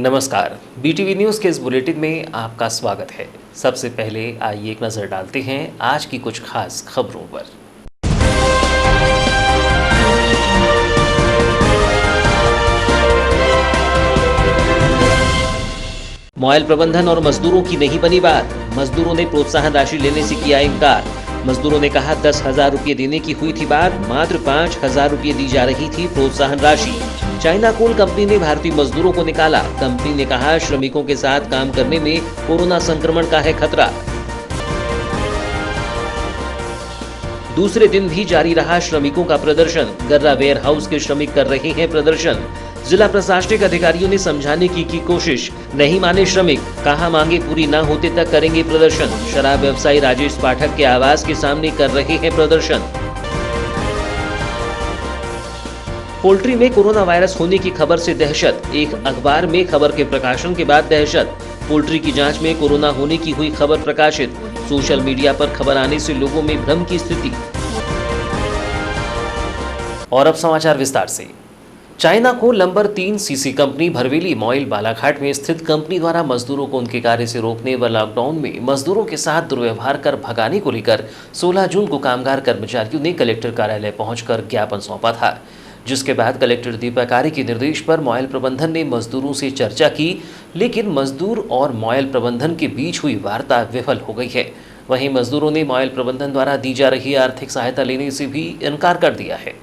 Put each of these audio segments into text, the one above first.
नमस्कार, BTV news के इस बुलेटिन में आपका स्वागत है। सबसे पहले आइए एक नज़र डालते हैं आज की कुछ खास खबरों पर। मॉयल प्रबंधन और मजदूरों की नहीं बनी बात। मजदूरों ने प्रोत्साहन राशि लेने से किया इनकार। मजदूरों ने कहा 10,000 रुपये देने की हुई थी बात, मात्र 5,000 रुपये दी जा रही थी प्रोत्साहन राशि। चाइना कोल कंपनी ने भारतीय मजदूरों को निकाला। कंपनी ने कहा श्रमिकों के साथ काम करने में कोरोना संक्रमण का है खतरा। दूसरे दिन भी जारी रहा श्रमिकों का प्रदर्शन। गर्रा वेयर हाउस के श्रमिक कर रहे हैं प्रदर्शन। जिला प्रशासनिक अधिकारियों ने समझाने की कोशिश, नहीं माने श्रमिक, कहा मांगे पूरी न होते तक करेंगे प्रदर्शन। शराब व्यवसायी राजेश पाठक के आवास के सामने कर रहे हैं प्रदर्शन। पोल्ट्री में कोरोना वायरस होने की खबर से दहशत। एक अखबार में खबर के प्रकाशन के बाद दहशत। पोल्ट्री की जांच में कोरोना होने की हुई खबर प्रकाशित। सोशल मीडिया पर खबर आने से लोगों में भ्रम की स्थिति। और अब समाचार विस्तार से। China coal number 3 CC company Bharweli MOIL Balaghat में स्थित कंपनी द्वारा मजदूरों को उनके कार्य से रोकने व लॉकडाउन में मजदूरों के साथ दुर्व्यवहार कर भगाने को लेकर 16 जून को कामगार कर्मचारियों ने कलेक्टर कार्यालय पहुंचकर ज्ञापन सौंपा था, जिसके बाद कलेक्टर दीपक आर्य के निर्देश पर मॉयल प्रबंधन ने मजदूरों से चर्चा की, लेकिन मजदूर और मॉयल प्रबंधन के बीच हुई वार्ता विफल हो गई है। वहीं मजदूरों ने मॉयल प्रबंधन द्वारा दी जा रही आर्थिक सहायता लेने से भी इनकार कर दिया है।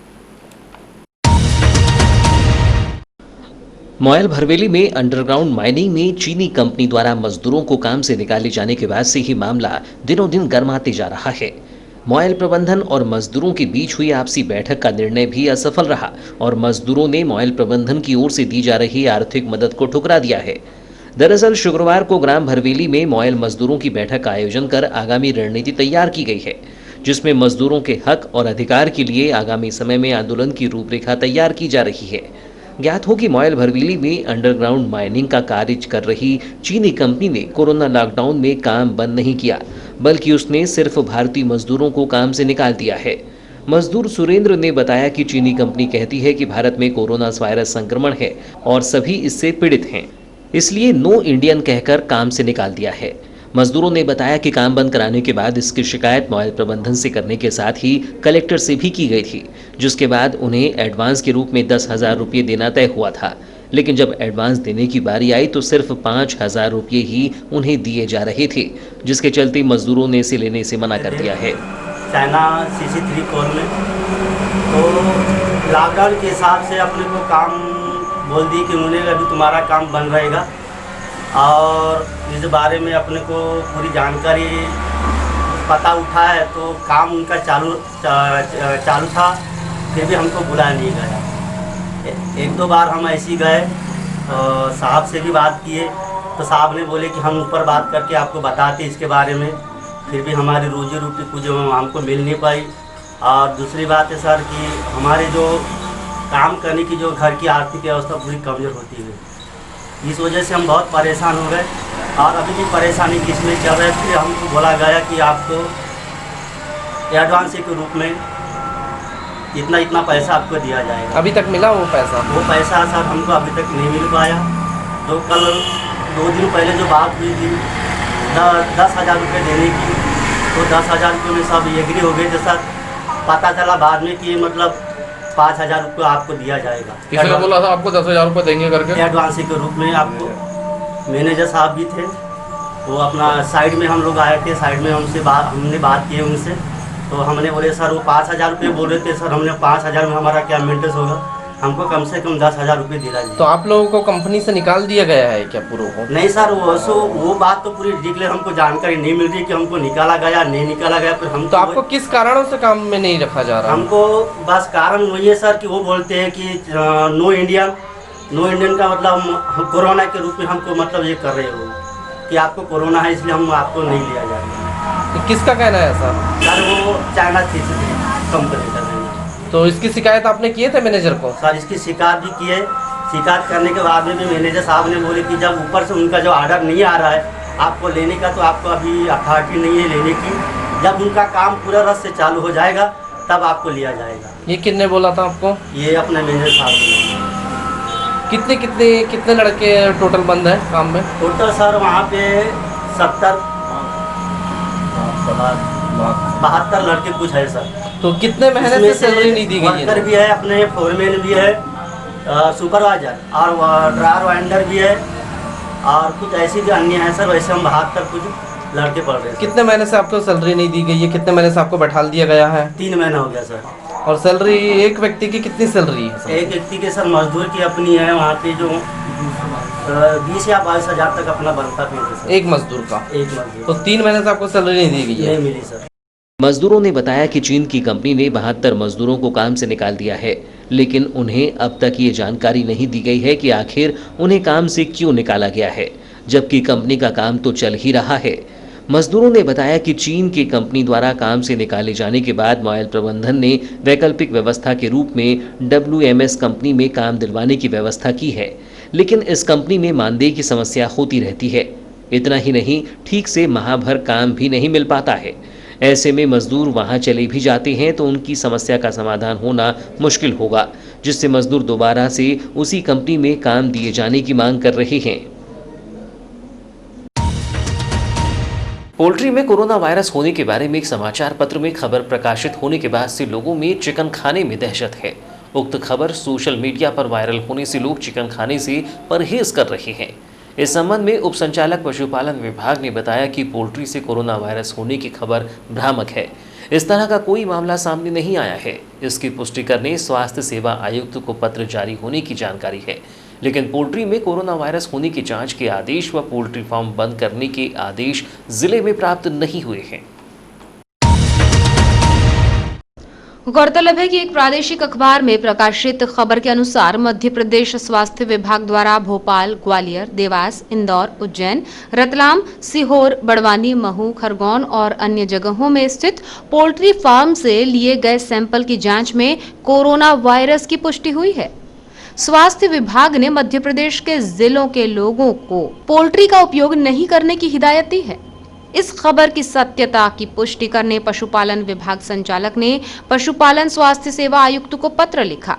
मॉयल भरवेली में अंडरग्राउंड माइनिंग में चीनी कंपनी द्वारा मजदूरों को काम से निकाले जाने के बाद से ही मामला दिनों दिन गर्माते जा रहा है। मॉयल प्रबंधन और मजदूरों के बीच हुई आपसी बैठक का निर्णय भी असफल रहा और मजदूरों ने मॉयल प्रबंधन की ओर से दी जा रही आर्थिक मदद को ठुकरा दिया है। दरअसल शुक्रवार को ग्राम भरवेली में मॉयल मजदूरों की बैठक का आयोजन कर आगामी रणनीति तैयार की गई है, जिसमें मजदूरों के हक और अधिकार के लिए आगामी समय में आंदोलन की रूपरेखा तैयार की जा रही है। ज्ञात हो कि मॉयल भरवेली में अंडरग्राउंड माइनिंग का कार्य कर रही चीनी कंपनी ने कोरोना लॉकडाउन में काम बंद नहीं किया, बल्कि उसने सिर्फ भारतीय मजदूरों को काम से निकाल दिया है। मजदूर सुरेंद्र ने बताया कि चीनी कंपनी कहती है कि भारत में कोरोना वायरस संक्रमण है और सभी इससे पीड़ित हैं, इसलिए नो इंडियन कहकर काम से निकाल दिया है। मजदूरों ने बताया कि काम बंद कराने के बाद इसकी शिकायत मॉयल प्रबंधन से करने के साथ ही कलेक्टर से भी की गई थी, जिसके बाद उन्हें एडवांस के रूप में 10,000 रुपये देना तय हुआ था। लेकिन जब एडवांस देने की बारी आई तो सिर्फ 5,000 रुपये ही उन्हें दिए जा रहे थे, जिसके चलते मजदूरों ने इसे लेने से मना कर दिया है। चाइना CC3 कोल में तो लॉकडाउन के हिसाब से अपने को काम बोल दी कि उन्होंने अभी तुम्हारा काम बंद रहेगा, और इस बारे में अपने को पूरी जानकारी पता उठा है तो काम उनका चालू था, फिर भी हमको बुलाया नहीं गया। एक दो बार हम ऐसे ही गए, साहब से भी बात किए तो साहब ने बोले कि हम ऊपर बात करके आपको बताते इसके बारे में, फिर भी हमारी रोजी रोटी कुछ हमको मिल नहीं पाई। और दूसरी बात है सर कि हमारे जो काम करने की जो घर की आर्थिक व्यवस्था पूरी कमज़ोर होती है, इस वजह से हम बहुत परेशान हो गए और अभी भी परेशानी किसमें चल रहा है। फिर हमको बोला गया कि आपको एडवांस के रूप में इतना पैसा आपको दिया जाएगा। अभी तक मिला वो पैसा? वो पैसा सर हमको अभी तक नहीं मिल पाया। तो कल 2 दिन पहले जो बात हुई थी 10,000 रुपये देने की, तो 10,000 रुपये में सब एग्री हो गए थे सर। पता चला बाद में कि मतलब 5,000 रुपये आपको दिया जाएगा। किसने बोला था आपको 10,000 रुपये देंगे करके? एडवांस के रूप में आपको। मैनेजर साहब भी थे, वो अपना साइड में हम लोग आए थे, साइड में हमने बात की उनसे, तो हमने बोले सर वो 5,000 रुपये बोल रहे थे सर, हमने 5,000 में हमारा क्या मेंटेनेंस होगा, हमको कम से कम 10,000 रुपये दिला दीजिए। तो आप लोगों को कंपनी से निकाल दिया गया है क्या पूरा को? नहीं सर, वो बात तो पूरी डिटेल हमको जानकारी नहीं मिल रही कि हमको निकाला गया नहीं निकाला गया। फिर हम तो आपको किस कारणों से काम में नहीं रखा जा रहा? हमको बस कारण वही है सर कि वो बोलते हैं कि नो इंडियन का मतलब कोरोना के रूप में हमको मतलब ये कर रहे हो कि आपको कोरोना है इसलिए हम आपको नहीं लिया जाएगा। तो किसका कहना है सर? वो चाइना कंपनी का। तो इसकी शिकायत आपने किए थे मैनेजर को? सर इसकी शिकायत भी की है। शिकायत करने के बाद में भी मैनेजर साहब ने बोले कि जब ऊपर से उनका जो ऑर्डर नहीं आ रहा है आपको लेने का, तो आपको अभी अथॉरिटी नहीं है लेने की। जब उनका काम पूरा रस से चालू हो जाएगा तब आपको लिया जाएगा। ये किसने बोला था आपको? ये अपने मैनेजर साहब ने। कितने कितने कितने लड़के टोटल बंद हैं काम में? टोटल सर वहाँ पे 70 72 लड़के कुछ है सर। तो कितने महीने से सैलरी नहीं दी गई वर्कर है? भी है, अपने फोरमैन भी है, सुपरवाइजर और ड्रायर वाइंडर भी है, और कुछ ऐसी भी अन्य है सर। वैसे हम 72 कुछ लड़के पढ़ रहे हैं। कितने महीने से आपको सैलरी नहीं दी गई है? कितने महीने से आपको बैठा दिया गया है? 3 महीना हो गया सर। और सैलरी एक व्यक्ति की कितनी सैलरी है? एक व्यक्ति के सर मजदूर की अपनी है वहाँ पे जो 20 या 22 हज़ार तक अपना बनता पैसा सर। एक मजदूर का? एक मजदूर तो 3 महीने से आपको सैलरी नहीं दी गई है? नहीं मिली सर। मजदूरों ने बताया कि चीन की कंपनी ने 72 मजदूरों को काम से निकाल दिया है, लेकिन उन्हें अब तक ये जानकारी नहीं दी गई है कि आखिर उन्हें काम से क्यों निकाला गया है, जबकि कंपनी का काम तो चल ही रहा है। मजदूरों ने बताया कि चीन की कंपनी द्वारा काम से निकाले जाने के बाद मॉयल प्रबंधन ने वैकल्पिक व्यवस्था के रूप में WMS कंपनी में काम दिलवाने की व्यवस्था की है, लेकिन इस कंपनी में मानदेय की समस्या होती रहती है। इतना ही नहीं, ठीक से माह भर काम भी नहीं मिल पाता है। ऐसे में मजदूर वहां चले भी जाते हैं तो उनकी समस्या का समाधान होना मुश्किल होगा, जिससे मजदूर दोबारा से उसी कंपनी में काम दिए जाने की मांग कर रहे हैं। पोल्ट्री में कोरोना वायरस होने के बारे में एक समाचार पत्र में खबर प्रकाशित होने के बाद से लोगों में चिकन खाने में दहशत है। उक्त खबर सोशल मीडिया पर वायरल होने से लोग चिकन खाने से परहेज कर रहे हैं। इस संबंध में उप संचालक पशुपालन विभाग ने बताया कि पोल्ट्री से कोरोना वायरस होने की खबर भ्रामक है। इस तरह का कोई मामला सामने नहीं आया है। इसकी पुष्टि करने स्वास्थ्य सेवा आयुक्त को पत्र जारी होने की जानकारी है, लेकिन पोल्ट्री में कोरोना वायरस होने की जांच के आदेश व पोल्ट्री फार्म बंद करने के आदेश जिले में प्राप्त नहीं हुए हैं। गौरतलब है कि एक प्रादेशिक अखबार में प्रकाशित खबर के अनुसार मध्य प्रदेश स्वास्थ्य विभाग द्वारा भोपाल, ग्वालियर, देवास, इंदौर, उज्जैन, रतलाम, सीहोर, बड़वानी, महू, खरगोन और अन्य जगहों में स्थित पोल्ट्री फार्म से लिए गए सैंपल की जांच में कोरोना वायरस की पुष्टि हुई है। स्वास्थ्य विभाग ने मध्य प्रदेश के जिलों के लोगों को पोल्ट्री का उपयोग नहीं करने की हिदायत दी है। इस खबर की सत्यता की पुष्टि करने पशुपालन विभाग संचालक ने पशुपालन स्वास्थ्य सेवा आयुक्त को पत्र लिखा।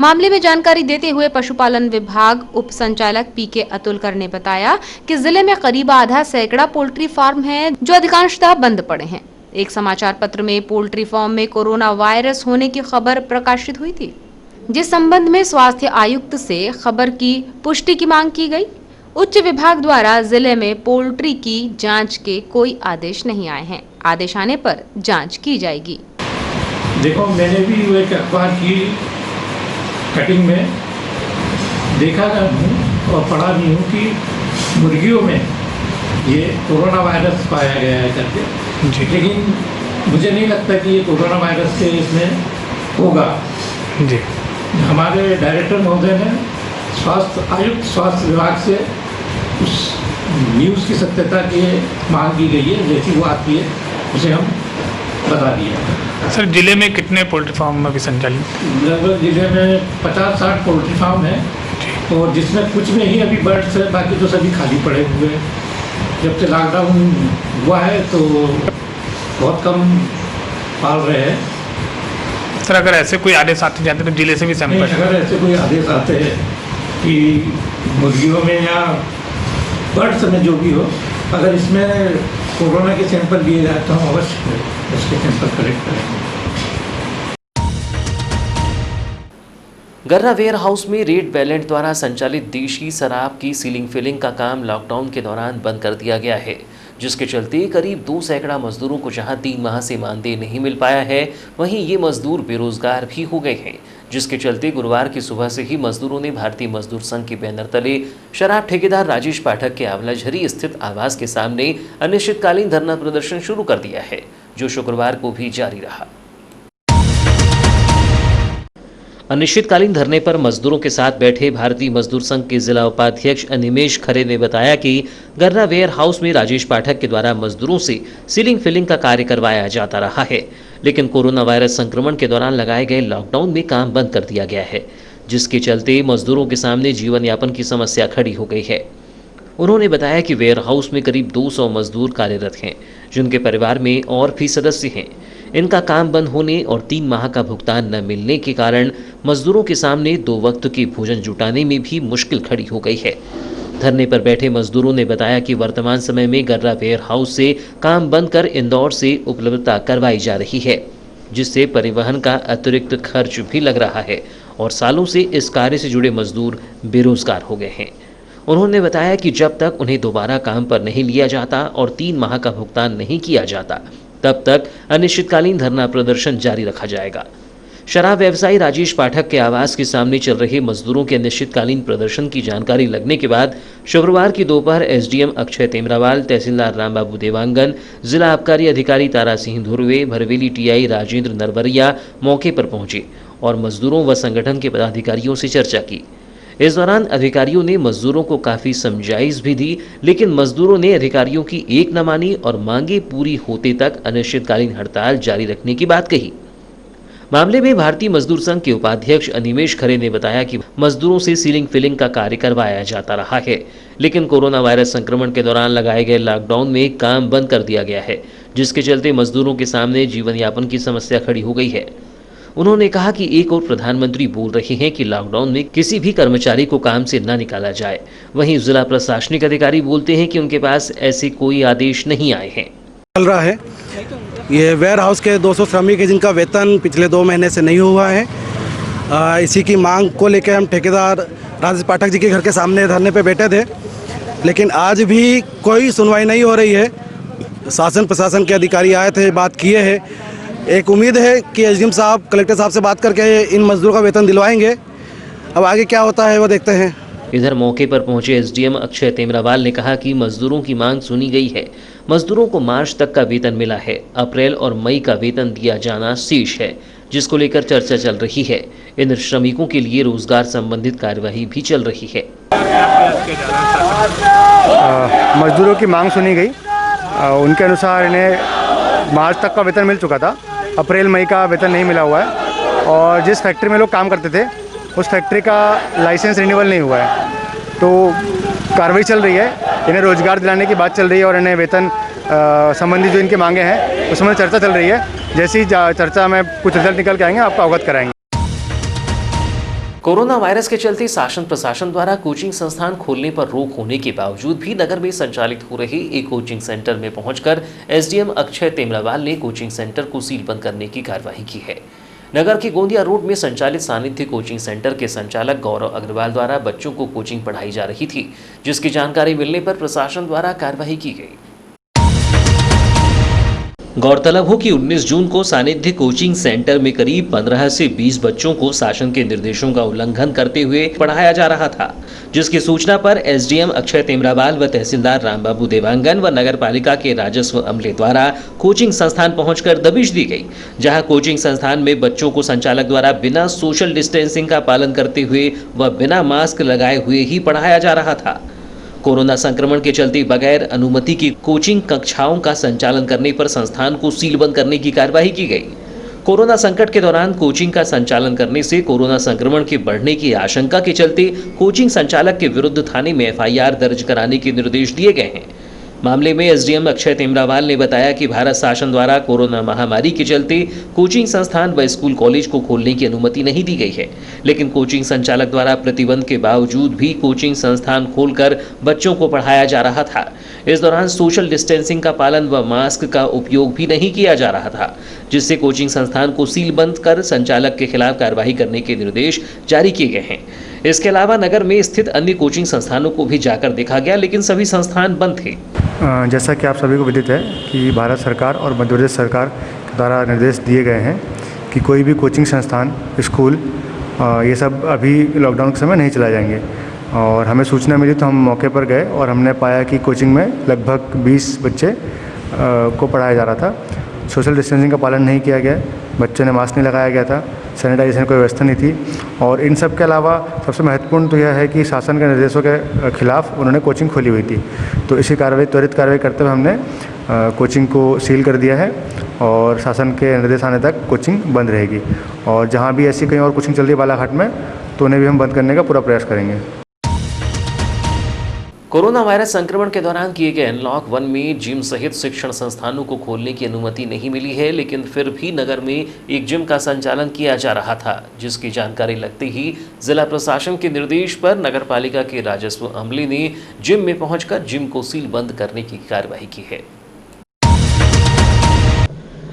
मामले में जानकारी देते हुए पशुपालन विभाग उप संचालक PK अतुलकर ने बताया कि जिले में करीब आधा सैकड़ा पोल्ट्री फार्म हैं, जो अधिकांशतः बंद पड़े हैं। एक समाचार पत्र में पोल्ट्री फार्म में कोरोना वायरस होने की खबर प्रकाशित हुई थी, जिस संबंध में स्वास्थ्य आयुक्त से खबर की पुष्टि की मांग की गई। उच्च विभाग द्वारा जिले में पोल्ट्री की जांच के कोई आदेश नहीं आए हैं। आदेश आने पर जांच की जाएगी। देखो, मैंने भी वो एक अखबार की कटिंग में देखा हूँ और पढ़ा भी हूँ कि मुर्गियों में ये कोरोना वायरस पाया गया है करके, लेकिन मुझे नहीं लगता कि ये कोरोना वायरस से इसमें होगा जी। हमारे डायरेक्टर महोदय ने आयुक्त स्वास्थ्य विभाग से उस न्यूज़ की सत्यता की मांग की गई है, जैसी वो आती है उसे हम बता दिए। सर, जिले में कितने पोल्ट्री फार्म अभी संचालित? लगभग जिले में 50-60 पोल्ट्री फार्म है, और जिसमें कुछ में ही अभी बर्ड्स है, बाकी तो सभी खाली पड़े हुए हैं। जब से लॉकडाउन हुआ है तो बहुत कम पाल रहे हैं। सर, अगर ऐसे कोई आदेश आते जाते तो जिले से भी सैंपल? अगर ऐसे कोई आदेश आते हैं कि मुर्गियों में या बर्ड्स में जो भी हो, अगर इसमें कोरोना के सैंपल दिए जाए तो हम अवश्य उसके सैंपल कलेक्ट करेंगे। गर्रा वेयर हाउस में रेड वैलेंट द्वारा संचालित देशी शराब की सीलिंग फिलिंग का काम लॉकडाउन के दौरान बंद कर दिया गया है, जिसके चलते करीब 2 सैकड़ा मजदूरों को जहां 3 माह से मानदेय नहीं मिल पाया है, वहीं ये मजदूर बेरोजगार भी हो गए हैं, जिसके चलते गुरुवार की सुबह से ही मजदूरों ने भारतीय मजदूर संघ के बैनर तले शराब ठेकेदार राजेश पाठक के आंवलाझरी स्थित आवास के सामने अनिश्चितकालीन धरना प्रदर्शन शुरू कर दिया है, जो शुक्रवार को भी जारी रहा। अनिश्चितकालीन धरने पर मजदूरों के साथ बैठे भारतीय मजदूर संघ के जिला उपाध्यक्ष अनिमेश खरे ने बताया कि गर्रा वेयर हाउस में राजेश पाठक के द्वारा मजदूरों से सीलिंग फिलिंग का कार्य करवाया जाता रहा है, लेकिन कोरोना वायरस संक्रमण के दौरान लगाए गए लॉकडाउन में काम बंद कर दिया गया है, जिसके चलते मजदूरों के सामने जीवन यापन की समस्या खड़ी हो गई है। उन्होंने बताया कि वेयर हाउस में करीब 200 मजदूर कार्यरत हैं, जिनके परिवार में और भी सदस्य हैं। इनका काम बंद होने और 3 माह का भुगतान न मिलने के कारण मजदूरों के सामने 2 वक्त के भोजन जुटाने में भी मुश्किल खड़ी हो गई है। धरने पर बैठे मजदूरों ने बताया कि वर्तमान समय में गर्रा वेयर हाउस से काम बंद कर इंदौर से उपलब्धता करवाई जा रही है, जिससे परिवहन का अतिरिक्त खर्च भी लग रहा है और सालों से इस कार्य से जुड़े मजदूर बेरोजगार हो गए हैं। उन्होंने बताया कि जब तक उन्हें दोबारा काम पर नहीं लिया जाता और 3 माह का भुगतान नहीं किया जाता, तब तक अनिश्चितकालीन धरना प्रदर्शन जारी रखा जाएगा। शराब व्यवसायी राजेश पाठक के आवास के सामने चल रहे मजदूरों के अनिश्चितकालीन प्रदर्शन की जानकारी लगने के बाद शुक्रवार की दोपहर एसडीएम अक्षय तेमरावाल, तहसीलदार रामबाबू देवांगन, जिला आबकारी अधिकारी तारा सिंह धुर्वे, भरवेली टीआई राजेंद्र नरवरिया मौके पर पहुंचे और मजदूरों व संगठन के पदाधिकारियों से चर्चा की। इस दौरान अधिकारियों ने मजदूरों को काफी समझाइश भी दी, लेकिन मजदूरों ने अधिकारियों की एक न मानी और मांगे पूरी होते तक अनिश्चितकालीन हड़ताल जारी रखने की बात कही। मामले में भारतीय मजदूर संघ के उपाध्यक्ष अनिमेश खरे ने बताया कि मजदूरों से सीलिंग फिलिंग का कार्य करवाया जाता रहा है, लेकिन कोरोना वायरस संक्रमण के दौरान लगाए गए लॉकडाउन में काम बंद कर दिया गया है, जिसके चलते मजदूरों के सामने जीवन यापन की समस्या खड़ी हो गई है। उन्होंने कहा कि एक और प्रधानमंत्री बोल रहे हैं कि लॉकडाउन में किसी भी कर्मचारी को काम से न निकाला जाए, वहीं जिला प्रशासनिक अधिकारी बोलते हैं कि उनके पास ऐसे कोई आदेश नहीं आए हैं। चल रहा है ये वेयर हाउस के 200 श्रमिक जिनका वेतन पिछले 2 महीने से नहीं हुआ है। इसी की मांग को लेकर हम ठेकेदार राजेश पाठक जी के घर के सामने धरने पे बैठे थे, लेकिन आज भी कोई सुनवाई नहीं हो रही है। शासन प्रशासन के अधिकारी आए थे, बात किए हैं। एक उम्मीद है कि एसडीएम साहब कलेक्टर साहब से बात करके इन मजदूरों का वेतन दिलवाएंगे। अब आगे क्या होता है वो देखते हैं। इधर मौके पर पहुंचे एसडीएम अक्षय तेमरावाल ने कहा कि मजदूरों की मांग सुनी गई है। मजदूरों को मार्च तक का वेतन मिला है, अप्रैल और मई का वेतन दिया जाना शेष है, जिसको लेकर चर्चा चल रही है। इन श्रमिकों के लिए रोजगार संबंधित कार्यवाही भी चल रही है। मजदूरों की मांग सुनी गई। उनके अनुसार इन्हें मार्च तक का वेतन मिल चुका था, अप्रैल मई का वेतन नहीं मिला हुआ है और जिस फैक्ट्री में लोग काम करते थे उस फैक्ट्री का लाइसेंस रिन्यूअल नहीं हुआ है, तो कार्रवाई चल रही है। इन्हें रोजगार दिलाने की बात चल रही है और इन्हें वेतन संबंधी जो इनकी मांगे हैं उसमें चर्चा चल रही है। जैसी चर्चा में कुछ रिजल्ट निकल के आएंगे आपको अवगत कराएंगे। कोरोना वायरस के चलते शासन प्रशासन द्वारा कोचिंग संस्थान खोलने पर रोक होने के बावजूद भी नगर में संचालित हो रहे एक कोचिंग सेंटर में पहुंचकर एसडीएम अक्षय तेमरावाल ने कोचिंग सेंटर को सील बंद करने की कार्रवाई की है। नगर के गोंदिया रोड में संचालित सानिध्य कोचिंग सेंटर के संचालक गौरव अग्रवाल द्वारा बच्चों को कोचिंग पढ़ाई जा रही थी, जिसकी जानकारी मिलने पर प्रशासन द्वारा कार्रवाई की गई। गौरतलब हो कि 19 जून को सानिध्य कोचिंग सेंटर में करीब 15 से 20 बच्चों को शासन के निर्देशों का उल्लंघन करते हुए पढ़ाया जा रहा था, जिसकी सूचना पर एसडीएम अक्षय तेमरावाल व तहसीलदार रामबाबू देवांगन व नगर पालिका के राजस्व अमले द्वारा कोचिंग संस्थान पहुंचकर दबिश दी गई, जहां कोचिंग संस्थान में बच्चों को संचालक द्वारा बिना सोशल डिस्टेंसिंग का पालन करते हुए व बिना मास्क लगाए हुए ही पढ़ाया जा रहा था। कोरोना संक्रमण के चलते बगैर अनुमति की कोचिंग कक्षाओं का संचालन करने पर संस्थान को सीलबंद करने की कार्यवाही की गई। कोरोना संकट के दौरान कोचिंग का संचालन करने से कोरोना संक्रमण के बढ़ने की आशंका के चलते कोचिंग संचालक के विरुद्ध थाने में एफआईआर दर्ज कराने के निर्देश दिए गए हैं। मामले में एसडीएम अक्षय तेमरावाल ने बताया कि भारत शासन द्वारा कोरोना महामारी के चलते कोचिंग संस्थान व स्कूल कॉलेज को खोलने की अनुमति नहीं दी गई है, लेकिन कोचिंग संचालक द्वारा प्रतिबंध के बावजूद भी कोचिंग संस्थान खोलकर बच्चों को पढ़ाया जा रहा था। इस दौरान सोशल डिस्टेंसिंग का पालन व मास्क का उपयोग भी नहीं किया जा रहा था, जिससे कोचिंग संस्थान को सीलबंद कर संचालक के खिलाफ कार्रवाई करने के निर्देश जारी किए गए हैं। इसके अलावा नगर में स्थित अन्य कोचिंग संस्थानों को भी जाकर देखा गया, लेकिन सभी संस्थान बंद थे। जैसा कि आप सभी को विदित है कि भारत सरकार और मध्य प्रदेश सरकार द्वारा निर्देश दिए गए हैं कि कोई भी कोचिंग संस्थान, स्कूल ये सब अभी लॉकडाउन के समय नहीं चलाए जाएंगे। और हमें सूचना मिली तो हम मौके पर गए और हमने पाया कि कोचिंग में लगभग 20 बच्चे को पढ़ाया जा रहा था। सोशल डिस्टेंसिंग का पालन नहीं किया गया, बच्चों ने मास्क नहीं लगाया गया था, सैनिटाइजेशन की व्यवस्था नहीं थी। और इन सब के अलावा सबसे महत्वपूर्ण तो यह है कि शासन के निर्देशों के खिलाफ उन्होंने कोचिंग खोली हुई थी। तो इसी त्वरित कार्रवाई करते हुए हमने कोचिंग को सील कर दिया है और शासन के निर्देश आने तक कोचिंग बंद रहेगी। और जहाँ भी ऐसी कहीं और कोचिंग चल रही है बालाघाट में, तो उन्हें भी हम बंद करने का पूरा प्रयास करेंगे। कोरोना वायरस संक्रमण के दौरान किए गए अनलॉक 1 में जिम सहित शिक्षण संस्थानों को खोलने की अनुमति नहीं मिली है, लेकिन फिर भी नगर में एक जिम का संचालन किया जा रहा था, जिसकी जानकारी लगते ही जिला प्रशासन के निर्देश पर नगरपालिका के राजस्व अमले ने जिम में पहुंचकर जिम को सील बंद करने की कार्रवाई की है।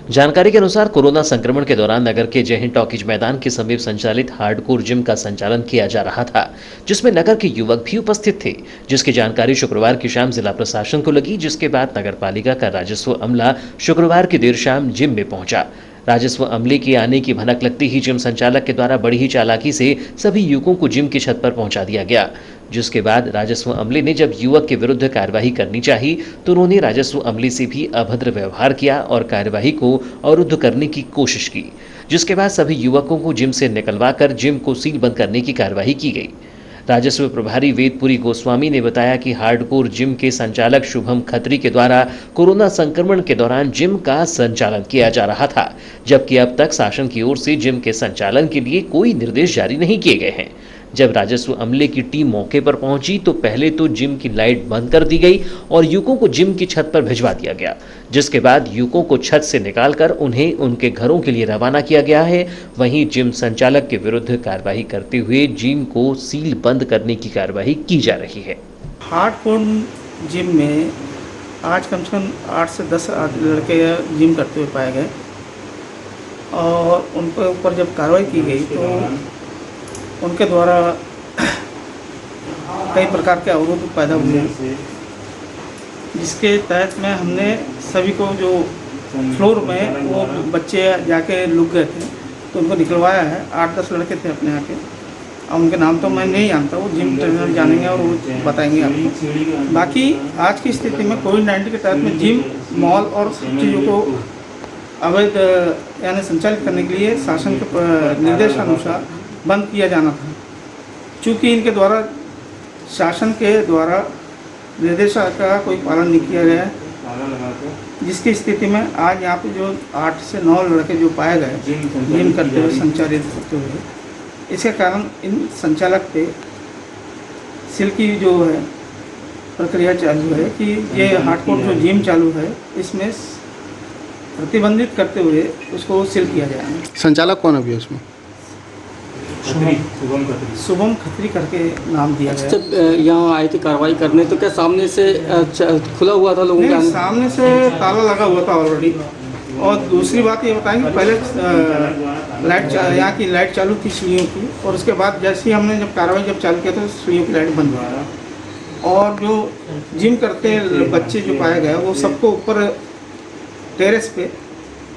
जानकारी के अनुसार कोरोना संक्रमण के दौरान नगर के जय हिंद टॉकीज मैदान के समीप संचालित हार्डकोर जिम का संचालन किया जा रहा था, जिसमें नगर के युवक भी उपस्थित थे, जिसकी जानकारी शुक्रवार की शाम जिला प्रशासन को लगी, जिसके बाद नगरपालिका का राजस्व अमला शुक्रवार की देर शाम जिम में पहुंचा। राजस्व अमले के आने की भनक लगती ही जिम संचालक के द्वारा बड़ी ही चालाकी से सभी युवकों को जिम की छत पर पहुंचा दिया गया, जिसके बाद राजस्व अमले ने जब युवक के विरुद्ध कार्यवाही करनी चाही तो उन्होंने राजस्व अमले से भी अभद्र व्यवहार किया और कार्यवाही को अवरुद्ध करने की कोशिश की, जिसके बाद सभी युवकों को जिम से निकलवाकर जिम को सील बंद करने की कार्यवाही की गई। राजस्व प्रभारी वेदपुरी गोस्वामी ने बताया कि हार्डकोर जिम के संचालक शुभम खत्री के द्वारा कोरोना संक्रमण के दौरान जिम का संचालन किया जा रहा था, जबकि अब तक शासन की ओर से जिम के संचालन के लिए कोई निर्देश जारी नहीं किए गए हैं। जब राजस्व अमले की टीम मौके पर पहुंची तो पहले तो जिम की लाइट बंद कर दी गई और युवकों को जिम की छत पर भिजवा दिया गया, जिसके बाद युवकों को छत से निकालकर उन्हें उनके घरों के लिए रवाना किया गया है। वहीं जिम संचालक के विरुद्ध कार्रवाई करते हुए जिम को सील बंद करने की कार्रवाई की जा रही है। हार्डकोर जिम में आज कम से कम 8 से 10 लड़के जिम करते हुए पाए गए और उनके ऊपर जब कार्रवाई की गई तो उनके द्वारा कई प्रकार के अवरोध पैदा हुए, जिसके तहत में हमने सभी को जो फ्लोर में वो बच्चे जाके लुक गए थे तो उनको निकलवाया है। 8-10 लड़के थे अपने यहाँ के, और उनके नाम तो मैं नहीं जानता, वो जिम ट्रेनर जानेंगे और वो बताएंगे आपको। बाकी आज की स्थिति में कोविड-19 के तहत में जिम, मॉल और सब चीज़ों को अवैध यानी संचालित करने के लिए शासन के निर्देशानुसार बंद किया जाना था। चूँकि इनके द्वारा शासन के द्वारा निर्देश का कोई पालन नहीं किया गया है, जिसकी स्थिति में आज यहाँ पे जो 8 से 9 लड़के जो पाए गए जिम करते हुए, संचालित करते हुए, इसके कारण इन संचालक पे सील की जो है प्रक्रिया चालू है कि ये हार्डकोर जो जिम चालू है इसमें प्रतिबंधित करते हुए उसको सील किया जाएगा। संचालक कौन अभी उसमें? शुभम खत्री करके नाम दिया गया। जब यहाँ आए थे कार्रवाई करने तो क्या सामने से खुला हुआ था लोगों के? सामने से ताला लगा हुआ था ऑलरेडी। और दूसरी बात ये बताएंगे, पहले लाइट यहाँ की लाइट चालू थी सीढ़ियों की, और उसके बाद जैसे ही हमने जब कार्रवाई चालू किया तो सीढ़ियों की लाइट बंद हो गई। और जो जिम करते बच्चे जो पाए गए वो सबको ऊपर टेरेस पे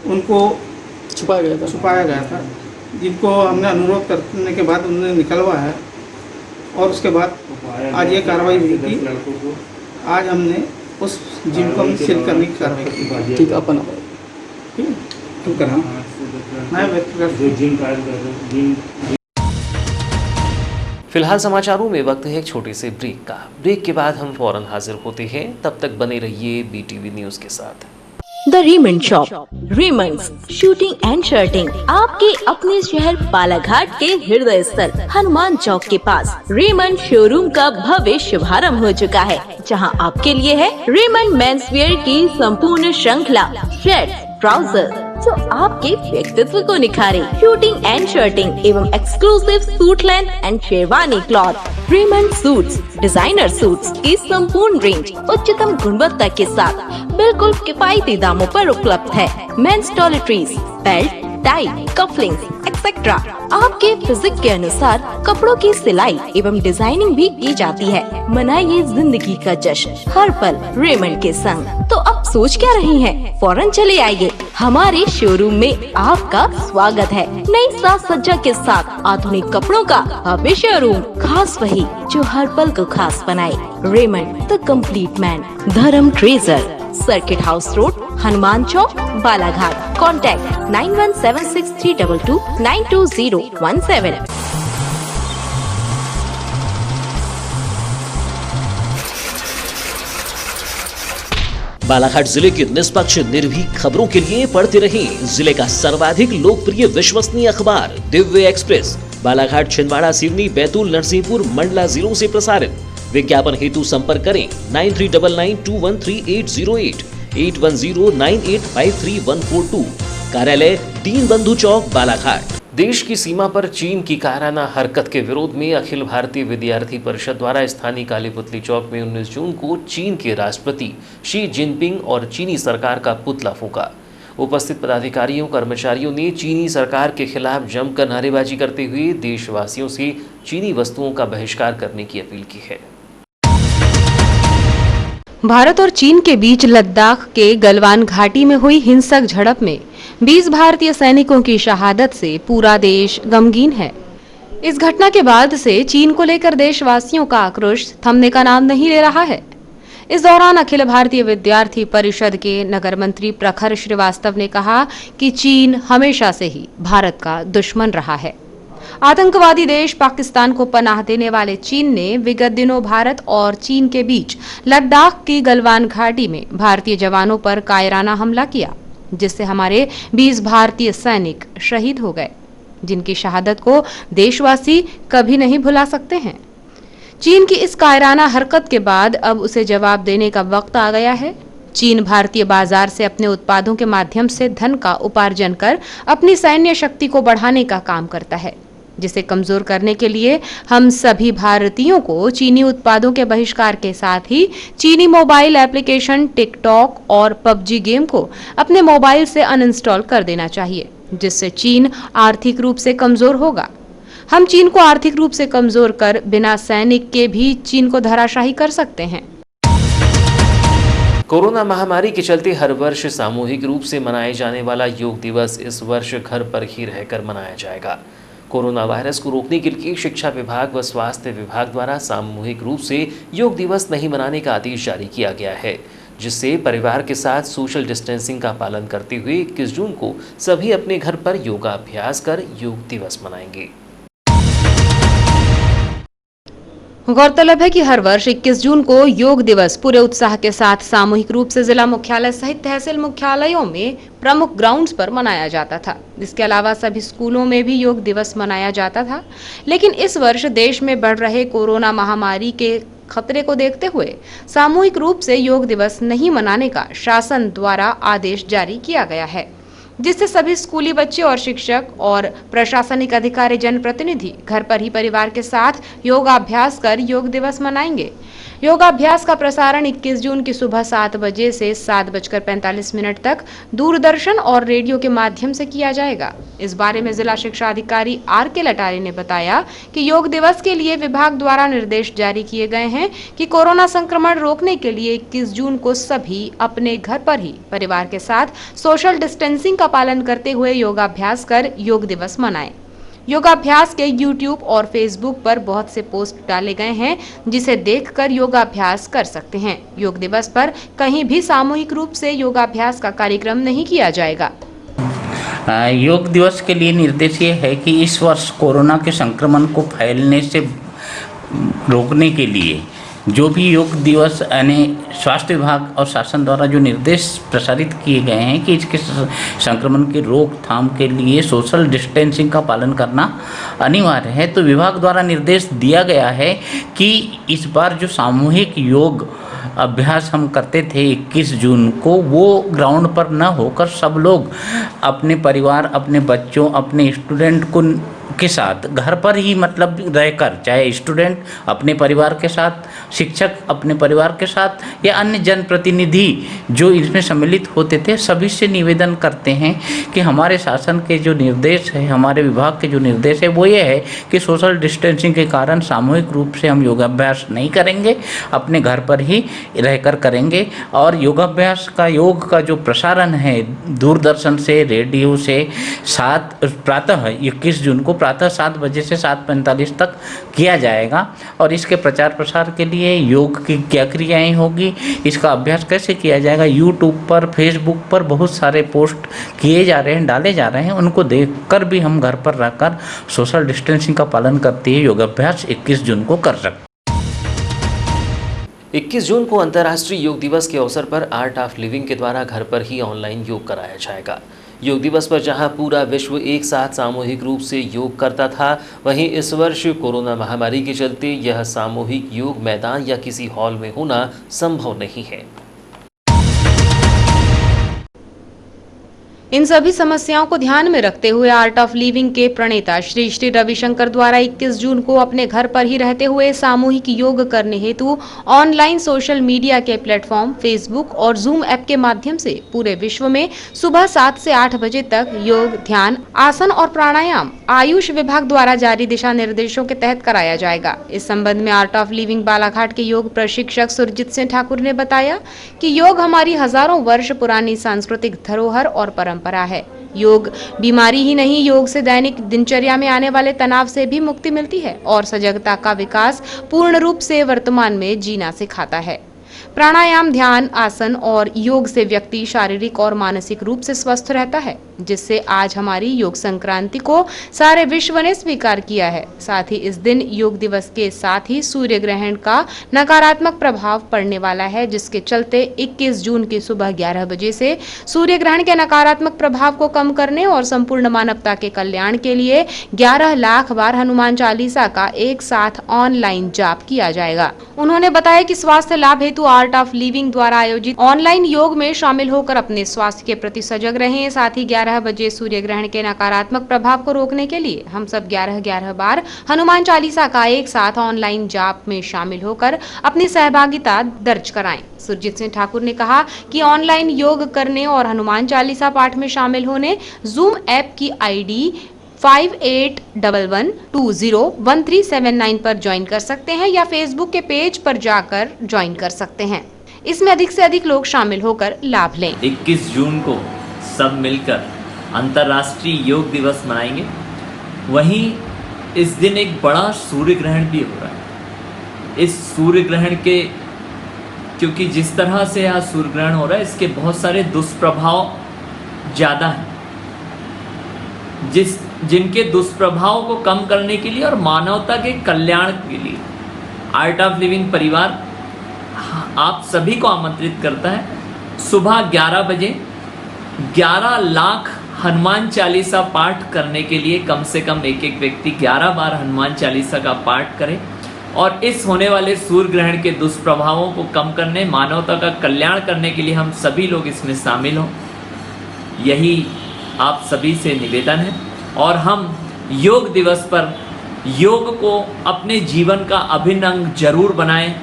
उनको छुपाया गया था, जिनको हमने अनुरोध करने के बाद उन्होंने निकलवाया है। और उसके बाद आज ये कार्रवाई हुई थी। आज हमने उस जिम को सील करने की कार्रवाई की। ठीक, अपन फिलहाल समाचारों में वक्त है एक छोटे से ब्रेक का। ब्रेक के बाद हम फौरन हाजिर होते हैं, तब तक बने रहिए BTV न्यूज के साथ। The Raymond shop, Raymond's shooting and shirting, आपके अपने शहर बालाघाट के हृदय स्थल हनुमान चौक के पास रेमंड शोरूम का भव्य शुभारंभ हो चुका है, जहां आपके लिए है रेमंड मेंसवेयर की संपूर्ण श्रृंखला, शर्ट, ट्राउजर जो आपके व्यक्तित्व को निखारे, शूटिंग एंड शर्टिंग एवं exclusive suit length and sherwani cloth, Raymond suits, designer suits की संपूर्ण रेंज उच्चतम गुणवत्ता के साथ बिल्कुल किफायती दामों पर उपलब्ध है। Men's toiletries, belt, tie, cufflinks etcetera आपके फिजिक के अनुसार कपड़ों की सिलाई एवं डिजाइनिंग भी की जाती है। मनाइए जिंदगी का जश्न हर पल रेमंड के संग। तो अब सोच क्या रही हैं? फौरन चले आइए, हमारे शोरूम में आपका स्वागत है। नई साज सज्जा के साथ आधुनिक कपड़ों का भव्य शोरूम, खास वही जो हर पल को खास बनाए। Raymond the complete man, Dharam treasure, circuit house road, Hanuman चौक, बालाघाट। कॉन्टैक्ट 917632292017। बालाघाट जिले की निष्पक्ष निर्भीक खबरों के लिए पढ़ते रहें जिले का सर्वाधिक लोकप्रिय विश्वसनीय अखबार दिव्य एक्सप्रेस, बालाघाट, छिंदवाड़ा, सिवनी, बैतूल, नरसिंहपुर, मंडला जिलों से प्रसारित। विज्ञापन हेतु संपर्क करें 9399213808 8109853142। कार्यालय दीनबंधु चौक, बालाघाट। देश की सीमा पर चीन की कायराना हरकत के विरोध में अखिल भारतीय विद्यार्थी परिषद द्वारा स्थानीय कालीपुतली चौक में 19 जून को चीन के राष्ट्रपति शी जिनपिंग और चीनी सरकार का पुतला फूंका। उपस्थित पदाधिकारियों कर्मचारियों ने चीनी सरकार के खिलाफ जमकर नारेबाजी करते हुए देशवासियों से चीनी वस्तुओं का बहिष्कार करने की अपील की है। भारत और चीन के बीच लद्दाख के गलवान घाटी में हुई हिंसक झड़प में 20 भारतीय सैनिकों की शहादत से पूरा देश गमगीन है। इस घटना के बाद से चीन को लेकर देशवासियों का आक्रोश थमने का नाम नहीं ले रहा है। इस दौरान अखिल भारतीय विद्यार्थी परिषद के नगर मंत्री प्रखर श्रीवास्तव ने कहा कि चीन हमेशा से ही भारत का दुश्मन रहा है। आतंकवादी देश पाकिस्तान को पनाह देने वाले चीन ने विगत दिनों भारत और चीन के बीच लद्दाख की गलवान घाटी में भारतीय जवानों पर कायराना हमला किया, जिससे हमारे 20 भारतीय सैनिक शहीद हो गए, जिनकी शहादत को देशवासी कभी नहीं भुला सकते हैं। चीन की इस कायराना हरकत के बाद अब उसे जवाब देने का वक्त आ गया है। चीन भारतीय बाजार से अपने उत्पादों के माध्यम से धन का उपार्जन कर अपनी सैन्य शक्ति को बढ़ाने का काम करता है, जिसे कमजोर करने के लिए हम सभी भारतीयों को चीनी उत्पादों के बहिष्कार के साथ ही चीनी मोबाइल एप्लीकेशन टिकटॉक और पबजी गेम को अपने मोबाइल से अनइंस्टॉल कर देना चाहिए, जिससे चीन आर्थिक रूप से कमजोर होगा। हम चीन को आर्थिक रूप से कमजोर कर बिना सैनिक के भी चीन को धराशायी कर सकते हैं। कोरोना महामारी के चलते हर वर्ष सामूहिक रूप से मनाए जाने वाला योग दिवस इस वर्ष घर पर ही रहकर मनाया जाएगा। कोरोना वायरस को रोकने के लिए शिक्षा विभाग व स्वास्थ्य विभाग द्वारा सामूहिक रूप से योग दिवस नहीं मनाने का आदेश जारी किया गया है, जिससे परिवार के साथ सोशल डिस्टेंसिंग का पालन करते हुए 21 जून को सभी अपने घर पर योगाभ्यास कर योग दिवस मनाएंगे। गौरतलब है कि हर वर्ष 21 जून को योग दिवस पूरे उत्साह के साथ सामूहिक रूप से जिला मुख्यालय सहित तहसील मुख्यालयों में प्रमुख ग्राउंड्स पर मनाया जाता था। इसके अलावा सभी स्कूलों में भी योग दिवस मनाया जाता था, लेकिन इस वर्ष देश में बढ़ रहे कोरोना महामारी के खतरे को देखते हुए सामूहिक रूप से योग दिवस नहीं मनाने का शासन द्वारा आदेश जारी किया गया है, जिससे सभी स्कूली बच्चे और शिक्षक और प्रशासनिक अधिकारी जनप्रतिनिधि घर पर ही परिवार के साथ योगाभ्यास कर योग दिवस मनाएंगे। योगाभ्यास का प्रसारण 21 जून की सुबह 7 बजे से 7:45 तक दूरदर्शन और रेडियो के माध्यम से किया जाएगा। इस बारे में जिला शिक्षा अधिकारी R.K. लटारी ने बताया कि योग दिवस के लिए विभाग द्वारा निर्देश जारी किए गए हैं कि कोरोना संक्रमण रोकने के लिए 21 जून को सभी अपने घर पर ही परिवार के साथ सोशल डिस्टेंसिंग का पालन करते हुए योगाभ्यास कर योग दिवस मनाएं। योगाभ्यास के YouTube और Facebook पर बहुत से पोस्ट डाले गए हैं, जिसे देखकर योगाभ्यास कर सकते हैं। योग दिवस पर कहीं भी सामूहिक रूप से योगाभ्यास का कार्यक्रम नहीं किया जाएगा। योग दिवस के लिए निर्देश ये है कि इस वर्ष कोरोना के संक्रमण को फैलने से रोकने के लिए जो भी योग दिवस यानी स्वास्थ्य विभाग और शासन द्वारा जो निर्देश प्रसारित किए गए हैं कि इसके संक्रमण की रोकथाम के लिए सोशल डिस्टेंसिंग का पालन करना अनिवार्य है, तो विभाग द्वारा निर्देश दिया गया है कि इस बार जो सामूहिक योग अभ्यास हम करते थे 21 जून को, वो ग्राउंड पर न होकर सब लोग अपने परिवार, अपने बच्चों, अपने स्टूडेंट के साथ घर पर ही मतलब रहकर, चाहे स्टूडेंट अपने परिवार के साथ, शिक्षक अपने परिवार के साथ या अन्य जनप्रतिनिधि जो इसमें सम्मिलित होते थे, सभी से निवेदन करते हैं कि हमारे शासन के जो निर्देश है, हमारे विभाग के जो निर्देश है वो ये है कि सोशल डिस्टेंसिंग के कारण सामूहिक रूप से हम योगाभ्यास नहीं करेंगे, अपने घर पर ही रहकर करेंगे। और योगाभ्यास का योग का जो प्रसारण है दूरदर्शन से, रेडियो से प्रातः 21 जून को प्रातः 7 बजे से 7:45 तक किया जाएगा। और इसके प्रचार प्रसार के लिए योग की क्या क्रियाएं होगी, इसका अभ्यास कैसे किया जाएगा, यूट्यूब पर, फेसबुक पर बहुत सारे पोस्ट किए जा रहे हैं, डाले जा रहे हैं, उनको देखकर भी हम घर पर रहकर सोशल डिस्टेंसिंग का पालन करते हुए योगाभ्यास 21 जून को कर सकते हैं। 21 जून को अंतर्राष्ट्रीय योग दिवस के अवसर पर आर्ट ऑफ लिविंग के द्वारा घर पर ही ऑनलाइन योग कराया जाएगा। योग दिवस पर जहां पूरा विश्व एक साथ सामूहिक रूप से योग करता था, वहीं इस वर्ष कोरोना महामारी के चलते यह सामूहिक योग मैदान या किसी हॉल में होना संभव नहीं है। इन सभी समस्याओं को ध्यान में रखते हुए आर्ट ऑफ लिविंग के प्रणेता श्री श्री रविशंकर द्वारा 21 जून को अपने घर पर ही रहते हुए सामूहिक योग करने हेतु ऑनलाइन सोशल मीडिया के प्लेटफॉर्म फेसबुक और जूम ऐप के माध्यम से पूरे विश्व में सुबह 7 से 8 बजे तक योग, ध्यान, आसन और प्राणायाम आयुष विभाग द्वारा जारी दिशा निर्देशों के तहत कराया जाएगा। इस संबंध में आर्ट ऑफ लिविंग बालाघाट के योग प्रशिक्षक सुरजीत सिंह ठाकुर ने बताया कि योग हमारी हजारों वर्ष पुरानी सांस्कृतिक धरोहर और परंपरा है। योग बीमारी ही नहीं, योग से दैनिक दिनचर्या में आने वाले तनाव से भी मुक्ति मिलती है और सजगता का विकास पूर्ण रूप से वर्तमान में जीना सिखाता है। प्राणायाम, ध्यान, आसन और योग से व्यक्ति शारीरिक और मानसिक रूप से स्वस्थ रहता है, जिससे आज हमारी योग संक्रांति को सारे विश्व ने स्वीकार किया है। साथ ही इस दिन योग दिवस के साथ ही सूर्य ग्रहण का नकारात्मक प्रभाव पड़ने वाला है, जिसके चलते 21 जून की सुबह 11 बजे से सूर्य ग्रहण के नकारात्मक प्रभाव को कम करने और संपूर्ण मानवता के कल्याण के लिए 11 लाख बार हनुमान चालीसा का एक साथ ऑनलाइन जाप किया जाएगा। उन्होंने बताया कि स्वास्थ्य लाभ हेतु आर्ट ऑफ लिविंग द्वारा आयोजित ऑनलाइन योग में शामिल होकर अपने स्वास्थ्य के प्रति सजग रहें। साथ ही 11 बजे सूर्य ग्रहण के नकारात्मक प्रभाव को रोकने के लिए हम सब 11 बार हनुमान चालीसा का एक साथ ऑनलाइन जाप में शामिल होकर अपनी सहभागिता दर्ज कराएं। सुरजीत सिंह ठाकुर ने कहा कि ऑनलाइन योग करने और हनुमान चालीसा पाठ में शामिल होने जूम ऐप की ID 5811201379 पर ज्वाइन कर सकते हैं या फेसबुक के पेज पर जाकर ज्वाइन कर सकते हैं। इसमें अधिक से अधिक लोग शामिल होकर लाभ लें। 21 जून को सब मिलकर अंतर्राष्ट्रीय योग दिवस मनाएंगे। वहीं इस दिन एक बड़ा सूर्य ग्रहण भी हो रहा है। इस सूर्य ग्रहण के क्योंकि जिस तरह से यहाँ सूर्य ग्रहण हो रहा है, इसके बहुत सारे दुष्प्रभाव ज़्यादा हैं, जिनके दुष्प्रभाव को कम करने के लिए और मानवता के कल्याण के लिए आर्ट ऑफ लिविंग परिवार आप सभी को आमंत्रित करता है। सुबह 11 बजे 11 लाख हनुमान चालीसा पाठ करने के लिए कम से कम एक व्यक्ति 11 बार हनुमान चालीसा का पाठ करे और इस होने वाले सूर्य ग्रहण के दुष्प्रभावों को कम करने, मानवता का कल्याण करने के लिए हम सभी लोग इसमें शामिल हों, यही आप सभी से निवेदन है। और हम योग दिवस पर योग को अपने जीवन का अभिन्न अंग जरूर बनाएं।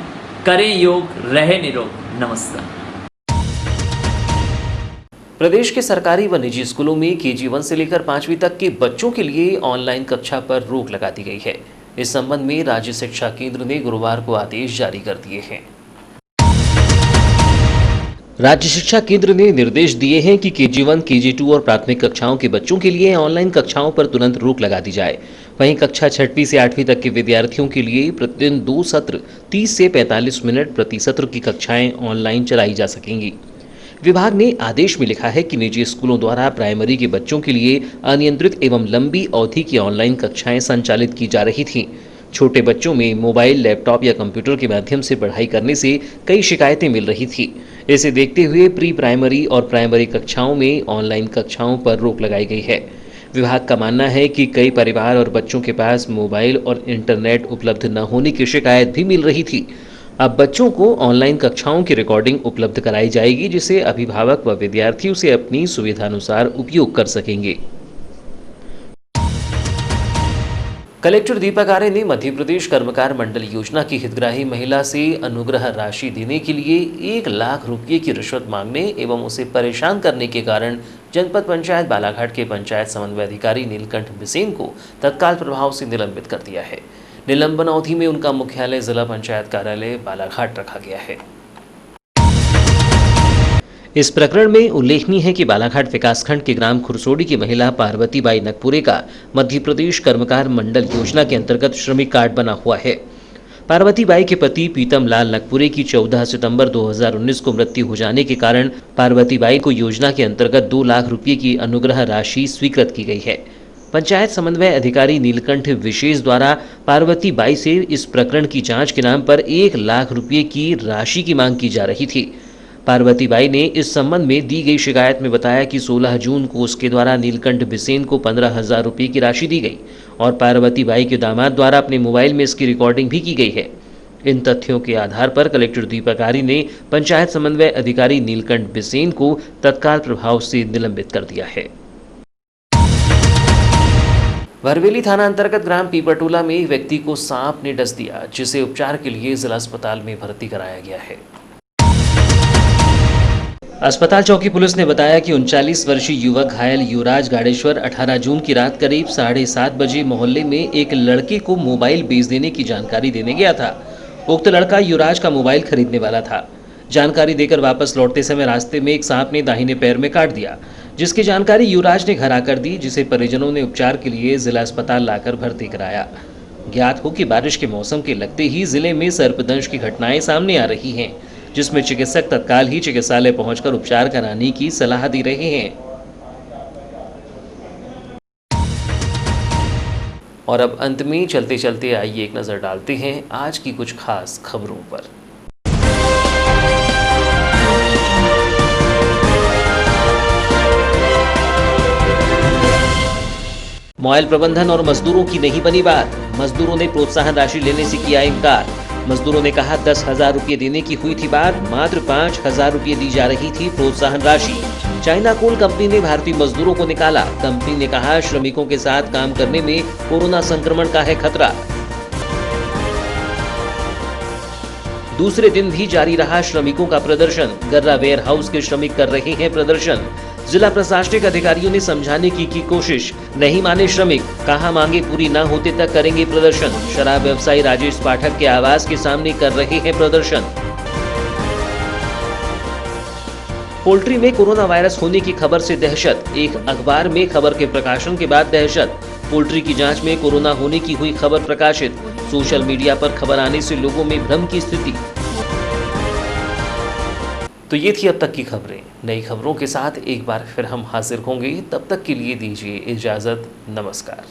करें योग, रहे निरोग। नमस्कार। प्रदेश के सरकारी व निजी स्कूलों में KG1 से लेकर 5वीं तक के बच्चों के लिए ऑनलाइन कक्षा पर रोक लगा दी गई है। इस संबंध में राज्य शिक्षा केंद्र ने गुरुवार को आदेश जारी कर दिए हैं। राज्य शिक्षा केंद्र ने निर्देश दिए हैं कि KG1, KG2 और प्राथमिक कक्षाओं के बच्चों के लिए ऑनलाइन कक्षाओं पर तुरंत रोक लगा दी जाए। वहीं कक्षा 6वीं से 8वीं तक के विद्यार्थियों के लिए प्रतिदिन 2 सत्र 30 से 45 मिनट प्रति सत्र की कक्षाएं ऑनलाइन चलाई जा सकेंगी। विभाग ने आदेश में लिखा है कि निजी स्कूलों द्वारा प्राइमरी के बच्चों के लिए अनियंत्रित एवं लंबी अवधि की ऑनलाइन कक्षाएं संचालित की जा रही थीं। छोटे बच्चों में मोबाइल, लैपटॉप या कंप्यूटर के माध्यम से पढ़ाई करने से कई शिकायतें मिल रही थी। इसे देखते हुए प्री प्राइमरी और प्राइमरी कक्षाओं में ऑनलाइन कक्षाओं पर रोक लगाई गई है। विभाग का मानना है कि कई परिवार और बच्चों के पास मोबाइल और इंटरनेट उपलब्ध न होने की शिकायत भी मिल रही थी। अब बच्चों को ऑनलाइन कक्षाओं की रिकॉर्डिंग उपलब्ध कराई जाएगी, जिसे अभिभावक व विद्यार्थी उसे अपनी सुविधानुसार उपयोग कर सकेंगे। कलेक्टर दीपक आर्य ने मध्य प्रदेश कर्मकार मंडल योजना की हितग्राही महिला से अनुग्रह राशि देने के लिए 1 लाख रुपये की रिश्वत मांगने एवं उसे परेशान करने के कारण जनपद पंचायत बालाघाट के पंचायत समन्वय अधिकारी नीलकंठ बिसेन को तत्काल प्रभाव से निलंबित कर दिया है। निलंबन अवधि में उनका मुख्यालय जिला पंचायत कार्यालय बालाघाट रखा गया है। इस प्रकरण में उल्लेखनीय है कि बालाघाट विकासखंड के ग्राम खुरसोड़ी की महिला पार्वतीबाई नकपुरे का मध्य प्रदेश कर्मकार मंडल योजना के अंतर्गत श्रमिक कार्ड बना हुआ है। पार्वतीबाई के पति पीतम लाल नकपुरे की 14 सितंबर 2019 को मृत्यु हो जाने के कारण पार्वतीबाई को योजना के अंतर्गत 2 लाख रुपये की अनुग्रह राशि स्वीकृत की गई है। पंचायत समन्वय अधिकारी नीलकंठ विशेष द्वारा पार्वतीबाई से इस प्रकरण की जांच के नाम पर 1 लाख रुपये की राशि की मांग की जा रही थी। पार्वतीबाई ने इस संबंध में दी गई शिकायत में बताया कि 16 जून को उसके द्वारा नीलकंठ बिसेन को 15,000 रुपये की राशि दी गई और पार्वतीबाई के दामाद द्वारा अपने मोबाइल में इसकी रिकॉर्डिंग भी की गई है। इन तथ्यों के आधार पर कलेक्टर दीपक आर्य ने पंचायत समन्वय अधिकारी नीलकंठ बिसेन को तत्काल प्रभाव से निलंबित कर दिया है। बरवेली थाना अंतर्गत ग्राम पीपरटोला में एक व्यक्ति को सांप ने डस दिया, जिसे उपचार के लिए जिला अस्पताल में भर्ती कराया गया है। अस्पताल चौकी पुलिस ने बताया कि 39 वर्षीय युवक घायल युवराज गाड़ेश्वर 18 जून की रात करीब 7:30 बजे मोहल्ले में एक लड़के को मोबाइल बेच देने की जानकारी देने गया था। उक्त लड़का युवराज का मोबाइल खरीदने वाला था। जानकारी देकर वापस लौटते समय रास्ते में एक सांप ने दाहिने पैर में काट दिया, जिसकी जानकारी युवराज ने घर आकर दी, जिसे परिजनों ने उपचार के लिए जिला अस्पताल लाकर भर्ती कराया। ज्ञात हो कि बारिश के मौसम के लगते ही जिले में सर्पदंश की घटनाएं सामने आ रही हैं, जिसमें चिकित्सक तत्काल ही चिकित्सालय पहुंचकर उपचार कराने की सलाह दे रहे हैं। और अब अंत में चलते चलते आइए एक नजर डालते हैं आज की कुछ खास खबरों पर। मॉयल प्रबंधन और मजदूरों की नहीं बनी बात। मजदूरों ने प्रोत्साहन राशि लेने से किया इनकार। मजदूरों ने कहा 10,000 रुपये देने की हुई थी बात, मात्र 5,000 रुपये दी जा रही थी प्रोत्साहन राशि। चाइना कोल कंपनी ने भारतीय मजदूरों को निकाला। कंपनी ने कहा श्रमिकों के साथ काम करने में कोरोना संक्रमण का है खतरा। दूसरे दिन भी जारी रहा श्रमिकों का प्रदर्शन। गर्रा वेयर हाउस के श्रमिक कर रहे हैं प्रदर्शन। जिला प्रशासनिक अधिकारियों ने समझाने की कोशिश, नहीं माने श्रमिक, कहा मांगे पूरी न होते तक करेंगे प्रदर्शन। शराब व्यवसायी राजेश पाठक के आवास के सामने कर रहे हैं प्रदर्शन। पोल्ट्री में कोरोना वायरस होने की खबर से दहशत। एक अखबार में खबर के प्रकाशन के बाद दहशत। पोल्ट्री की जांच में कोरोना होने की हुई खबर प्रकाशित। सोशल मीडिया पर खबर आने से लोगों में भ्रम की स्थिति। तो ये थी अब तक की खबरें। नई खबरों के साथ एक बार फिर हम हाजिर होंगे, तब तक के लिए दीजिए इजाजत। नमस्कार।